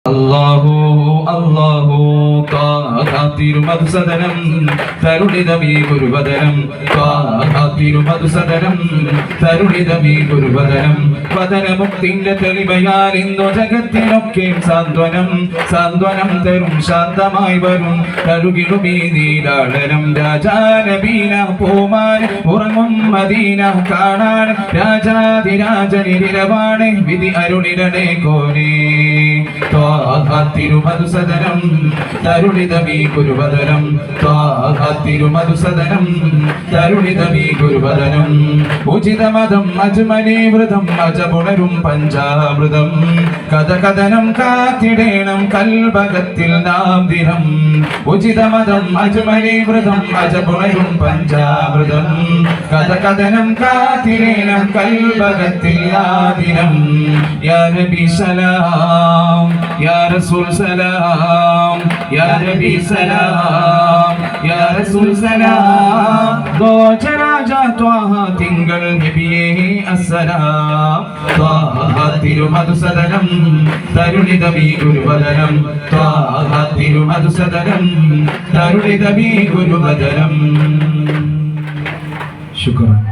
അല്ലാഹു അല്ലാഹു തിരുമധുസദനം തരുണിതമീ ഗുരുവദനം തിരുമധുസദനം തരുണിതമീ ഗുരുവദനം വദനമുക്തിന്റെ തെളിവയാൽ ഇന്നു ജഗത്തിനൊക്കെ സാന്ത്വനം സാന്ത്വനം തരും ശാന്തമായി വരും തഴുകിടുമീ നീലാളനം രാജാനബീന പൂമാൻ ഉറങ്ങും മദീന കാണാൻ രാജാതിരാജനിരവാണ് വിധി അരുണിരടേ കോനേ തിരുമധുസദനം തരുണിതമീ ഗുരുവദനം തിരുമധുസദനം തരുണിതമീ ഗുരുവദനം ഉചിതമതം അജ്മലി വൃതം അജപുണരും പഞ്ചാമൃതം കഥകഥനം കാത്തിടേണം കൽഭകത്തിൽ നാം ദിനം ഉചിതമതം അജ്മലി വൃതം അജപുണരും പഞ്ചാമൃതം കഥകഥനം കാത്തിടേണം കൽഭകത്തിൽ നാം ദിനം യാ നബി സലാം യാ റസൂൽ സലാം യാ നബി സലാം യാ റസൂൽ സലാം ഗോചരാജ ത്വാഹ തിങ്കൾ നബിയേ അസ്സലാം ത്വാഹ തിരുമധുസദനം തരുണിതമീ ഗുരുവദനം ത്വാഹ തിരുമധുസദനം തരുണിതമീ ഗുരുവദനം ശുക്രാൻ